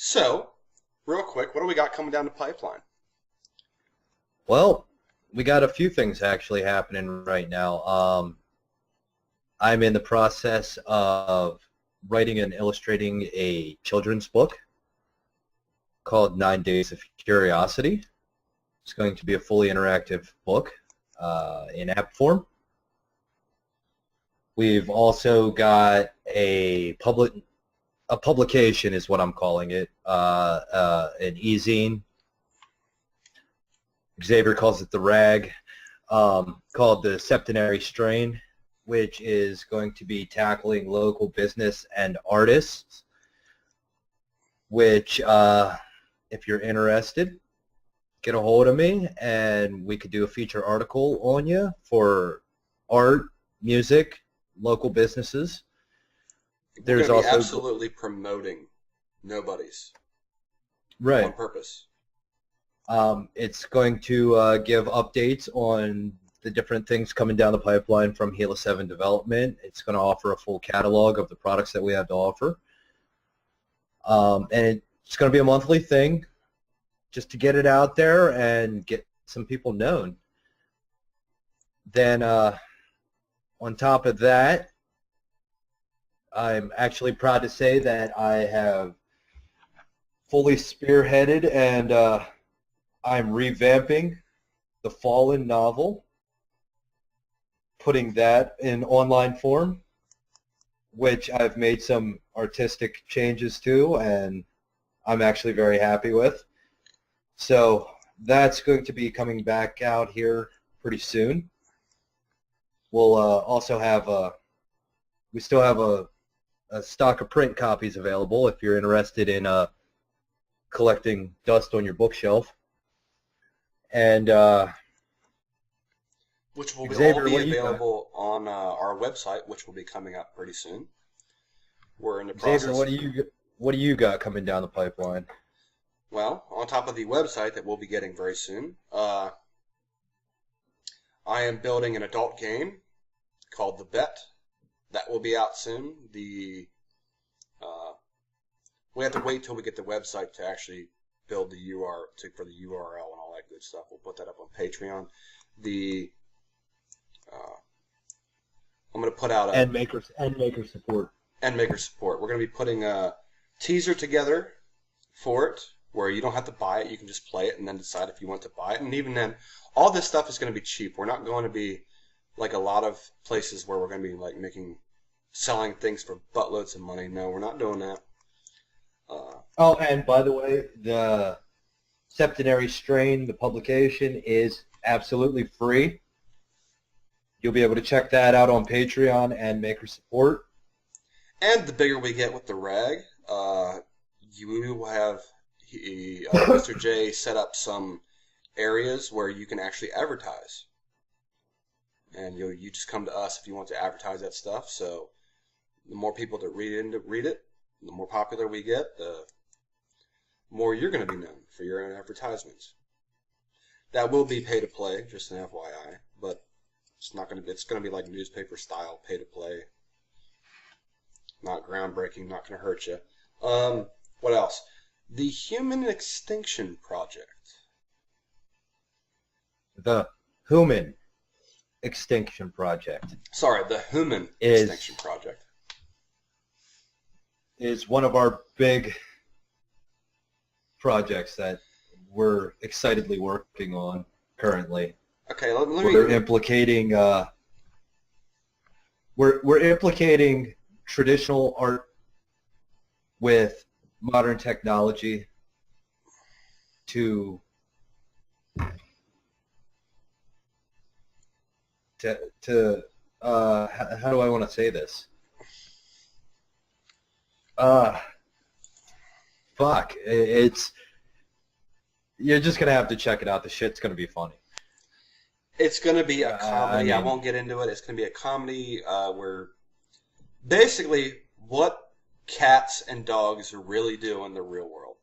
So, real quick, what do we got coming down the pipeline? Well, we got a few things actually happening right now. I'm in the process of writing and illustrating a children's book called 9 Days of Curiosity. It's going to be a fully interactive book in app form. We've also got a publication is what I'm calling it, an e-zine. Xavier calls it the rag, called the Septenary Strain, which is going to be tackling local business and artists, which, if you're interested, get a hold of me and we could do a feature article on you for art, music, local businesses. We're going to be absolutely promoting nobodies. Right. On purpose. It's going to give updates on the different things coming down the pipeline from Hela 7 development. It's going to offer a full catalog of the products that we have to offer. And it's going to be a monthly thing just to get it out there and get some people known. Then on top of that, I'm actually proud to say that I have fully spearheaded and I'm revamping the Fallen novel, putting that in online form, which I've made some artistic changes to, and I'm actually very happy with. So that's going to be coming back out here pretty soon. We'll also have we still have a stock of print copies available if you're interested in collecting dust on your bookshelf. And which will Xavier, all be available on our website, which will be coming up pretty soon. We're in the process. Xavier, what do you got coming down the pipeline? Well, on top of the website that we'll be getting very soon, I am building an adult game called The Bet. That will be out soon. We have to wait till we get the website to actually build the for the URL and all that good stuff. We'll put that up on Patreon. I'm going to put out and maker support. And maker support. We're going to be putting a teaser together for it, where you don't have to buy it. You can just play it and then decide if you want to buy it. And even then, all this stuff is going to be cheap. We're not going to be like a lot of places where we're going to be like selling things for buttloads of money. No, we're not doing that. Oh, and by the way, the Septenary Strain, the publication, is absolutely free. You'll be able to check that out on Patreon and maker support. And the bigger we get with the rag, you will have Mr. J set up some areas where you can actually advertise. And you just come to us if you want to advertise that stuff. So the more people that read it, the more popular we get, the more you're going to be known for your own advertisements. That will be pay to play, just an FYI, but it's not going to be. It's going to be like newspaper style pay to play. Not groundbreaking, not going to hurt you. What else? The Human Extinction Project. The Human Extinction Project. Sorry, the Human Extinction Project is one of our big projects that we're excitedly working on currently. Okay, let me. We're implicating we're implicating traditional art with modern technology to how do I want to say this? Fuck. You're just gonna have to check it out. The shit's gonna be funny. It's gonna be a comedy. I won't get into it. It's gonna be a comedy where basically what cats and dogs really do in the real world,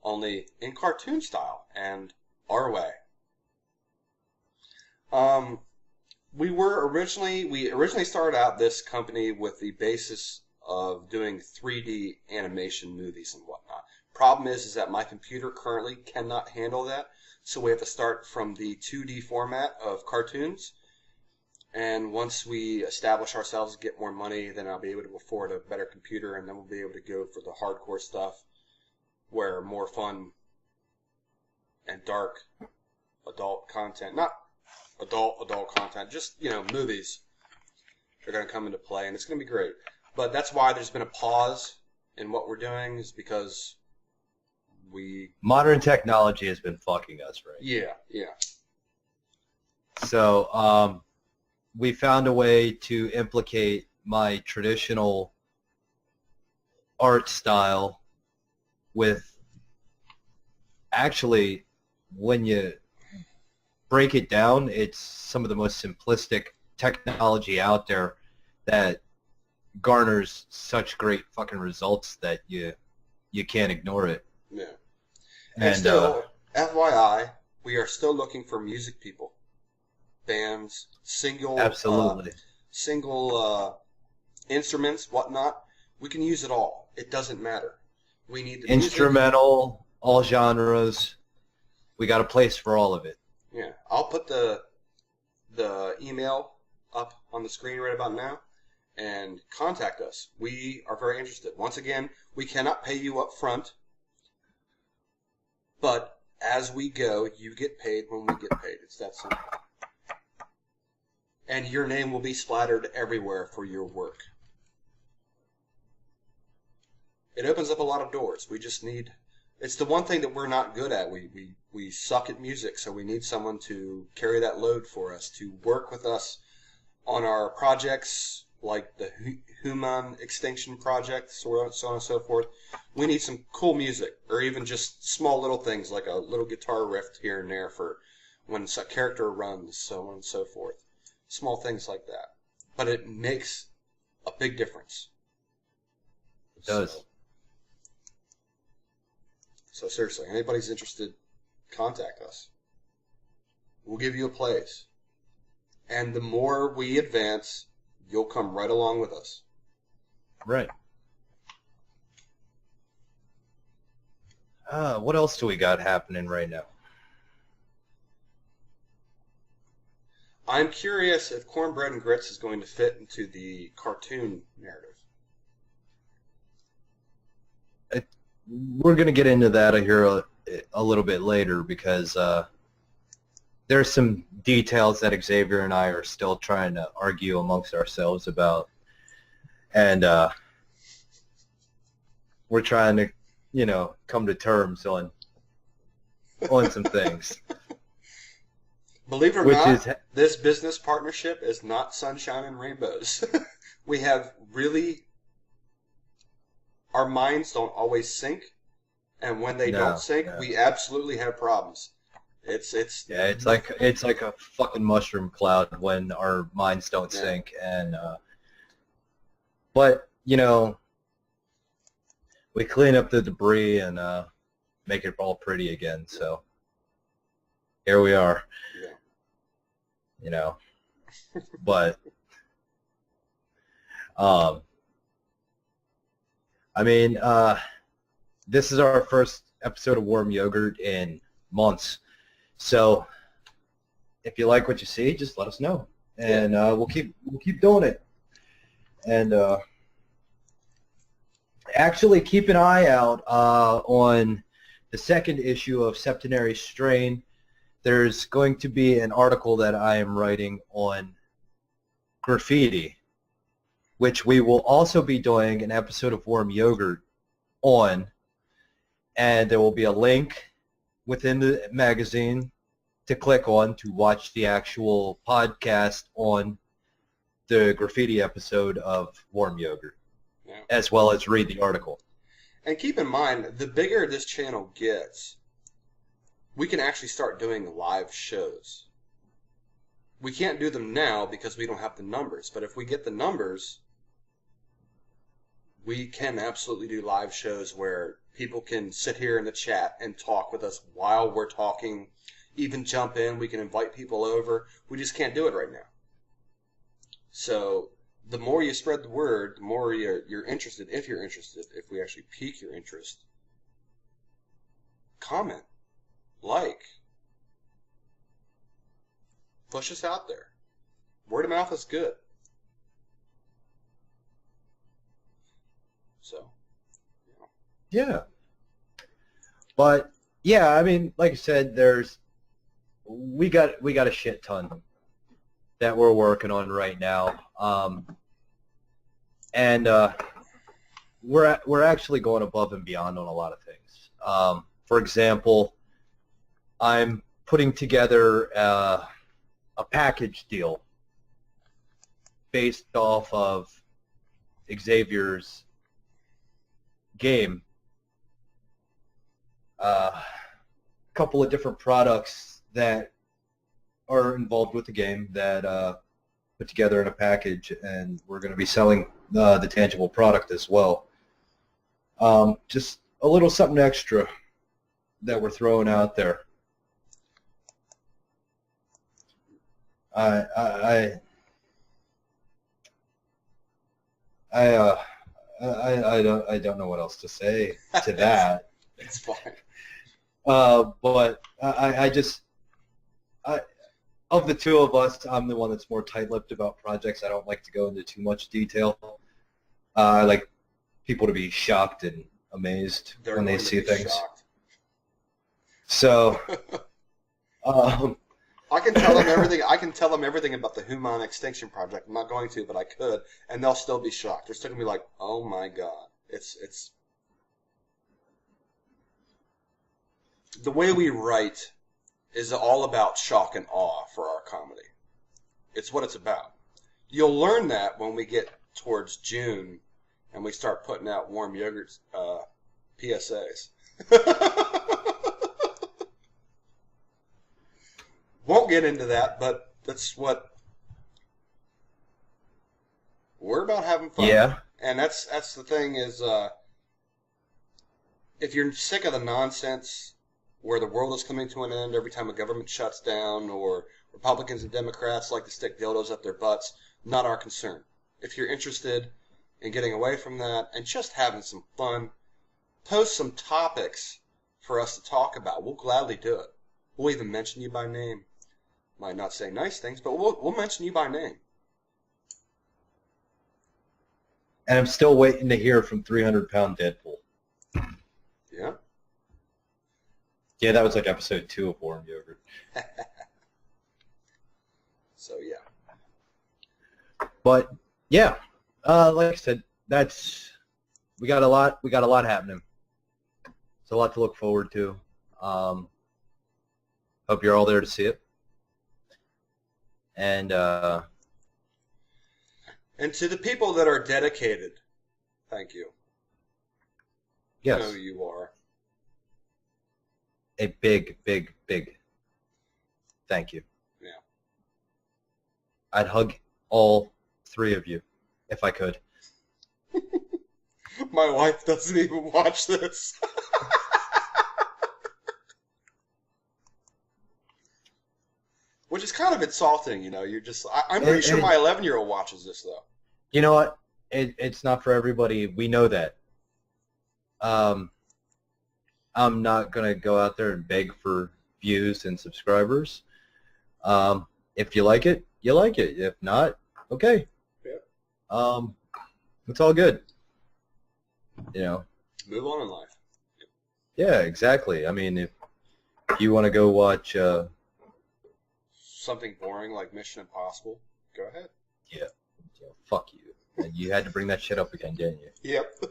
only in cartoon style and our way. We originally started out this company with the basis of doing 3D animation movies and whatnot. problem is that my computer currently cannot handle that, so we have to start from the 2D format of cartoons. And once we establish ourselves and get more money, then I'll be able to afford a better computer, and then we'll be able to go for the hardcore stuff, where more fun and dark adult content, not adult content, just, movies are going to come into play, and it's going to be great. But that's why there's been a pause in what we're doing, is because modern technology has been fucking us, right? Yeah. So, we found a way to implicate my traditional art style with, actually, when you break it down, it's some of the most simplistic technology out there that garners such great fucking results that you can't ignore it. Yeah. And still, FYI, we are still looking for music people. Bands, single instruments, whatnot. We can use it all. It doesn't matter. We need the instrumental, music. All genres. We got a place for all of it. Yeah, I'll put the email up on the screen right about now, and contact us. We are very interested. Once again, we cannot pay you up front, but as we go, you get paid when we get paid. It's that simple. And your name will be splattered everywhere for your work. It opens up a lot of doors. We just need... It's the one thing that we're not good at. We suck at music, so we need someone to carry that load for us, to work with us on our projects, like the Human Extinction Project, so on and so forth. We need some cool music, or even just small little things, like a little guitar riff here and there for when a character runs, so on and so forth. Small things like that. But it makes a big difference. It does. So seriously, anybody's interested, contact us. We'll give you a place. And the more we advance, you'll come right along with us. Right. What else do we got happening right now? I'm curious if Cornbread and Grits is going to fit into the cartoon narrative. We're going to get into that here a little bit later, because there's some details that Xavier and I are still trying to argue amongst ourselves about. And we're trying to, come to terms on some things. Believe it or not, this business partnership is not sunshine and rainbows. We have really... Our minds don't always sync, and when they don't sync, we absolutely have problems. It's like a fucking mushroom cloud when our minds don't sync, and but we clean up the debris and make it all pretty again. So here we are. Yeah. But I mean, this is our first episode of Warm Yogurt in months. So if you like what you see, just let us know, and we'll keep doing it. And actually, keep an eye out on the second issue of Septenary Strain. There's going to be an article that I am writing on graffiti, which we will also be doing an episode of Warm Yogurt on, and there will be a link within the magazine to click on to watch the actual podcast on the graffiti episode of Warm Yogurt, as well as read the article. And keep in mind, the bigger this channel gets, we can actually start doing live shows. We can't do them now because we don't have the numbers, but if we get the numbers, we can absolutely do live shows where people can sit here in the chat and talk with us while we're talking, even jump in. We can invite people over. We just can't do it right now. So the more you spread the word, the more you're interested, if we actually pique your interest, comment, like, push us out there. Word of mouth is good. So, Yeah. But yeah, I mean, like I said, we got a shit ton that we're working on right now, and we're actually going above and beyond on a lot of things. For example, I'm putting together a package deal based off of Xavier's game. A couple of different products that are involved with the game that put together in a package, and we're going to be selling the tangible product as well. Just a little something extra that we're throwing out there. I don't know what else to say to that. it's fine. But of the two of us, I'm the one that's more tight-lipped about projects. I don't like to go into too much detail. I like people to be shocked and amazed when they see things. Shocked. So, I can tell them everything. I can tell them everything about the Human Extinction Project. I'm not going to, but I could, and they'll still be shocked. They're still gonna be like, "Oh my god!" It's the way we write is all about shock and awe for our comedy. It's what it's about. You'll learn that when we get towards June and we start putting out warm yogurt PSAs. Won't get into that, but that's what we're about, having fun. yeah. And that's the thing is, if you're sick of the nonsense where the world is coming to an end every time a government shuts down, or Republicans and Democrats like to stick dildos up their butts, not our concern. If you're interested in getting away from that and just having some fun, post some topics for us to talk about. We'll gladly do it. We'll even mention you by name. Might not say nice things, but we'll mention you by name. And I'm still waiting to hear from 300-pound Deadpool. Yeah? Yeah, that was like episode 2 of Warm Yogurt. So, yeah. But yeah, like I said, we got a lot happening. It's a lot to look forward to. Hope you're all there to see it. And to the people that are dedicated, thank you. yes, I know you are. a big, big, big thank you. Yeah. I'd hug all 3 of you if I could. My wife doesn't even watch this. Which is kind of insulting, you know. You're just. I'm pretty sure my 11-year-old watches this, though. You know what? It's not for everybody. We know that. I'm not going to go out there and beg for views and subscribers. If you like it, you like it. If not, okay. Yeah. It's all good. You know. Move on in life. Yeah, exactly. I mean, if you want to go watch Something boring like Mission Impossible, go ahead. yeah, fuck you. And you had to bring that shit up again, didn't you? Yep.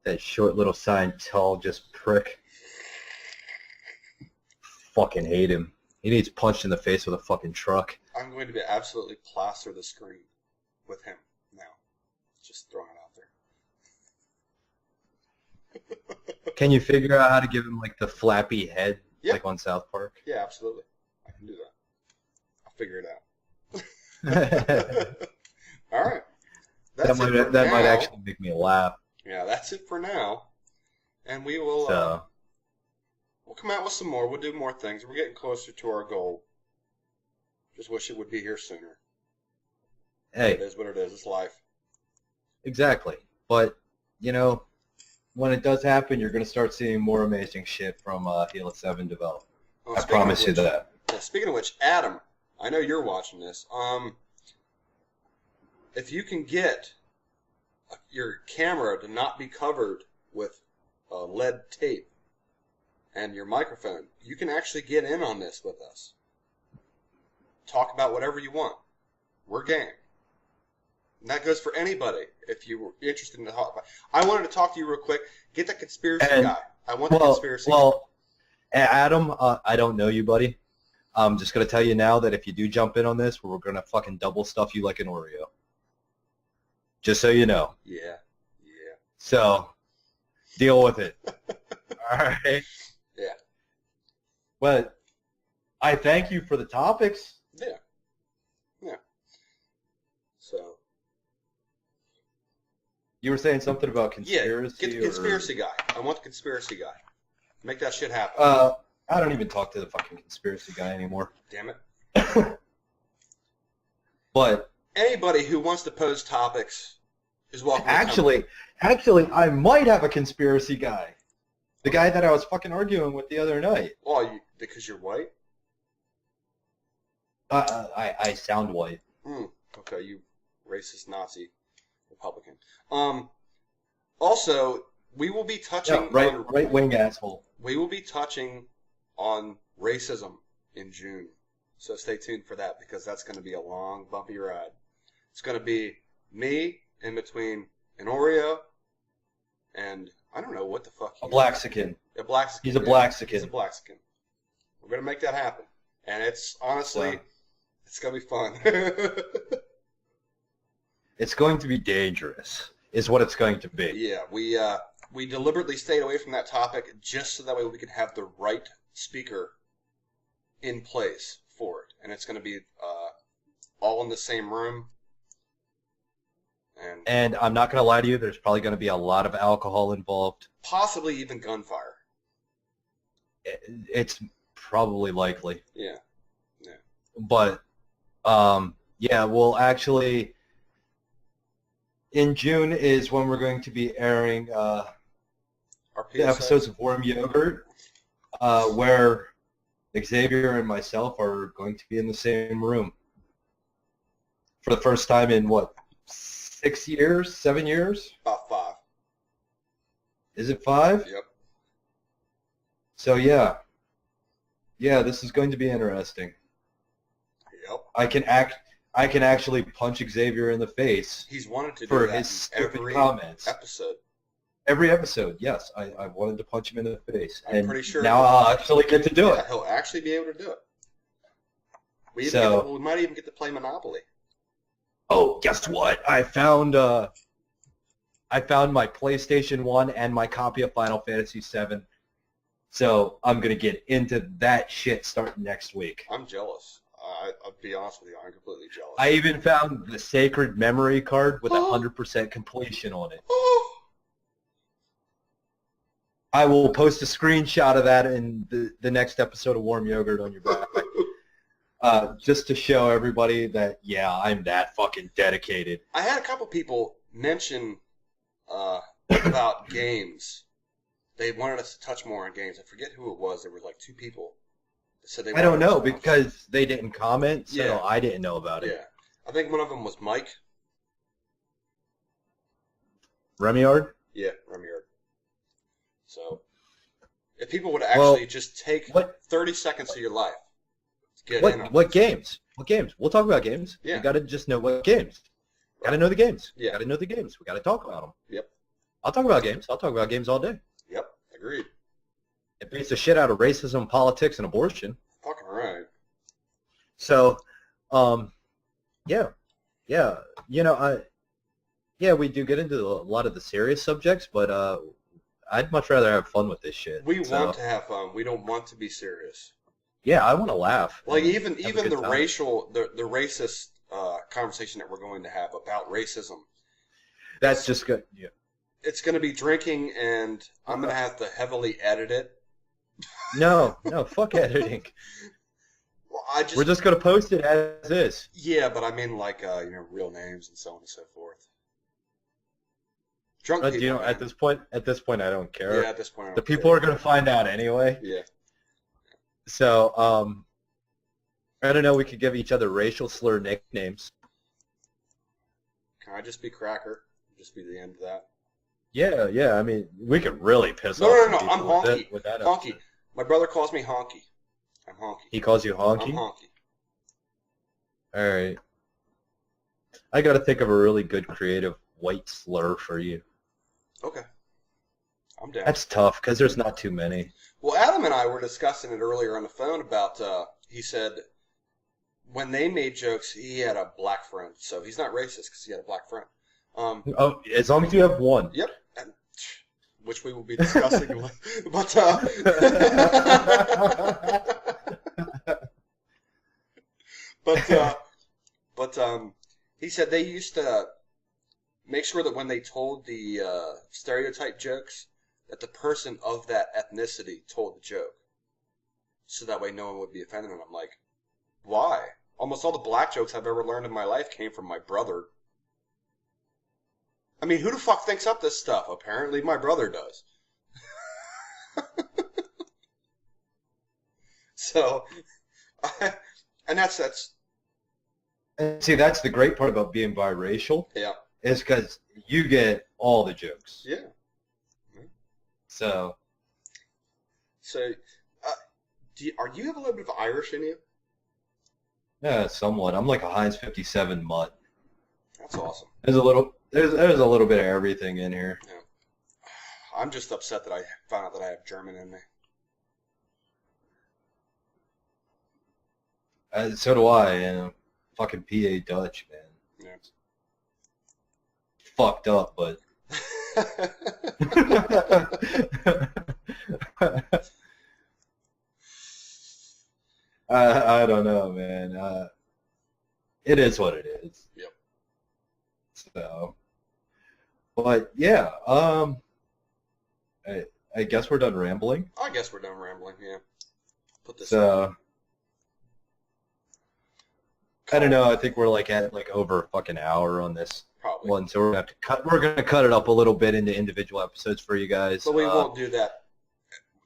That short little Scientologist prick. Fucking hate him. He needs punched in the face with a fucking truck. I'm going to be absolutely plaster the screen with him now. Just throwing it out there. Can you figure out how to give him like the flappy head, Yeah. like on South Park? Yeah, absolutely. I can do that. I'll figure it out. All right. That's it for that might now. actually make me laugh. Yeah, that's it for now. And we will So we'll come out with some more. We'll do more things. We're getting closer to our goal. Just wish it would be here sooner. It hey, is what it is. It's life. exactly. But you know, when it does happen, you're going to start seeing more amazing shit from Helix 7 develop. Well, I promise you that. Yeah, speaking of which, Adam, I know you're watching this. If you can get your camera to not be covered with lead tape and your microphone, you can actually get in on this with us. Talk about whatever you want. We're game. And that goes for anybody if you were interested in the talk. I wanted to talk to you real quick. Get that conspiracy guy. I want the conspiracy guy. Adam, I don't know you, buddy. I'm just going to tell you now that if you do jump in on this, we're going to fucking double stuff you like an Oreo. Just so you know. Yeah. So, deal with it. All right? Yeah. But I thank you for the topics. Yeah. So. You were saying something about conspiracy? Yeah, get the conspiracy guy. I want the conspiracy guy. Make that shit happen. I don't even talk to the fucking conspiracy guy anymore. Damn it. But anybody who wants to pose topics is welcome. Actually, I might have a conspiracy guy. The guy that I was fucking arguing with the other night. Well, because you're white? I sound white. Okay, you racist Nazi Republican. Also, we will be touching right wing asshole. We will be touching on racism in June. So stay tuned for that because that's going to be a long, bumpy ride. It's going to be me in between an Oreo and I don't know what the fuck. A Blaxican. A Blaxican. He's a Blaxican. He's a Blaxican. We're going to make that happen. And it's honestly, it's going to be fun. It's going to be dangerous, is what it's going to be. Yeah, we deliberately stayed away from that topic just so that way we could have the right speaker in place for it. And it's going to be all in the same room. And I'm not going to lie to you, there's probably going to be a lot of alcohol involved. Possibly even gunfire. It's probably likely. Yeah. But, well, actually, in June is when we're going to be airing the episodes of Warm Yogurt, where Xavier and myself are going to be in the same room for the first time in, 6 years? 7 years? About 5. Is it 5? Yep. So, yeah, this is going to be interesting. Yep. I can actually punch Xavier in the face. He's wanted to do for that his stupid every comments. Episode. Every episode, yes. I wanted to punch him in the face. I'm pretty sure now I'll actually get to do it. He'll actually be able to do it. We might even get to play Monopoly. Oh, guess what? I found my PlayStation 1 and my copy of Final Fantasy 7. So I'm going to get into that shit starting next week. I'm jealous. I'll be honest with you. I'm completely jealous. I even found the Sacred Memory card with 100% completion on it. I will post a screenshot of that in the next episode of Warm Yogurt on your back. Just to show everybody that, I'm that fucking dedicated. I had a couple people mention about games. They wanted us to touch more on games. I forget who it was. There were like 2 people. I don't know because they didn't comment, so I didn't know about it. Yeah. I think one of them was Mike. Remiard? Yeah, Remiard. So, if people would actually just take 30 seconds of your life to get in on what games? What games? We'll talk about games. Yeah. You got to just know what games. Got to know the games. Yeah. Got to know the games. We got to talk about them. Yep. I'll talk about games. I'll talk about games all day. Yep. Agreed. It beats the shit out of racism, politics, and abortion. Fucking right. So, we do get into a lot of the serious subjects, but I'd much rather have fun with this shit. We want to have fun. We don't want to be serious. Yeah, I want to laugh. Like even the racist conversation that we're going to have about racism. That's just good. Yeah. It's going to be drinking, and I'm going to have to heavily edit it. No, fuck editing. Well, we're just going to post it as is. Yeah, but I mean like real names and so on and so forth. Drunk people. You know, man. at this point, I don't care. Yeah, at this point, I The don't people care. are gonna find out anyway. Yeah. So, I don't know. We could give each other racial slur nicknames. Can I just be Cracker? Just be the end of that. Yeah. I mean, we could really piss No, off no, some no. people I'm Honky. with that Honky. episode. My brother calls me Honky. I'm Honky. He calls you honky? I'm Honky. All right. I got to think of a really good creative white slur for you. Okay. I'm down. That's tough because there's not too many. Well, Adam and I were discussing it earlier on the phone about, he said when they made jokes, he had a black friend. So he's not racist because he had a black friend. Oh, as long as you have one. Yep. And, which we will be discussing. But, he said they used to make sure that when they told the stereotype jokes, that the person of that ethnicity told the joke. So that way no one would be offended. And I'm like, why? Almost all the black jokes I've ever learned in my life came from my brother. I mean, who the fuck thinks up this stuff? Apparently my brother does. So, and that's And see, that's the great part about being biracial. yeah. Is because you get all the jokes. Yeah. So, Are you have a little bit of Irish in you? yeah, somewhat. I'm like a Heinz 57 mutt. That's awesome. There's a little bit of everything in here. Yeah. I'm just upset that I found out that I have German in me. So do I. And fucking PA Dutch, man. Yeah. Fucked up, but. I don't know, man. It is what it is. Yep. So, but yeah, I guess we're done rambling. I guess we're done rambling. Yeah. Put this. So, I don't know. I think we're like at like over a fucking hour on this Probably. one, so we're gonna have to cut. We're gonna cut it up a little bit into individual episodes for you guys. But we won't do that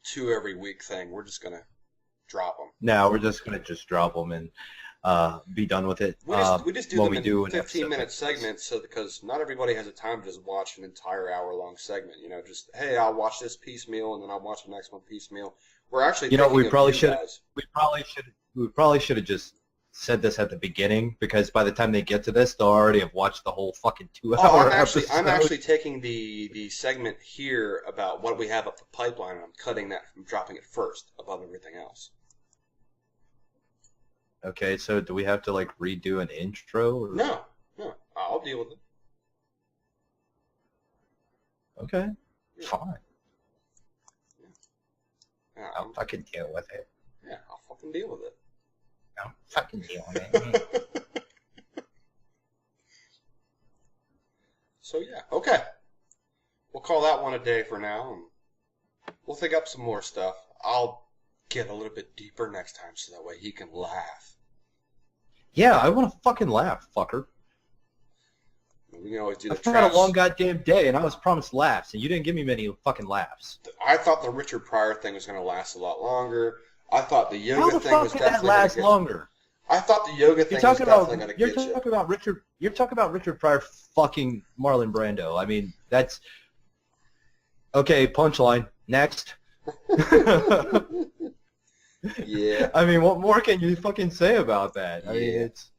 2 every week thing. We're just gonna drop them. No, we're just gonna drop them and be done with it. We just do them in 15-minute segments, so because not everybody has the time to just watch an entire hour-long segment. You know, just hey, I'll watch this piecemeal and then I'll watch the next one piecemeal. We're actually You know, we thinking of probably you should. guys. We probably should have just said this at the beginning, because by the time they get to this, they'll already have watched the whole fucking 2-hour episode. I'm actually taking the segment here about what we have up the pipeline, and I'm cutting that from dropping it first above everything else. Okay, so do we have to like redo an intro? Or? No, I'll deal with it. Okay, Yeah. fine. Yeah, I'll fucking deal with it. yeah, I'll fucking deal with it. I'll fucking deal with it. So yeah, okay. We'll call that one a day for now, and we'll think up some more stuff. I'll get a little bit deeper next time, so that way he can laugh. Yeah, I want to fucking laugh, fucker. We can always do the I've had a traps. long goddamn day, and I was promised laughs, and you didn't give me many fucking laughs. I thought the Richard Pryor thing was going to last a lot longer. I thought the yoga How the thing fuck was can that definitely last gonna longer? I thought the yoga thing You're was talking definitely about going to you're get you. talking about Richard. You're talking about Richard Pryor fucking Marlon Brando. I mean, that's okay. Punchline. Next. Yeah. I mean, what more can you fucking say about that? I mean, Yeah. it's.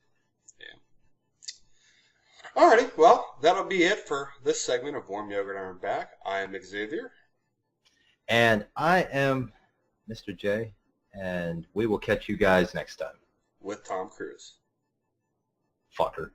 Alrighty, well, that'll be it for this segment of Warm Yogurt Iron Back. I am Xavier. And I am Mr. J, and we will catch you guys next time. With Tom Cruise. Fucker.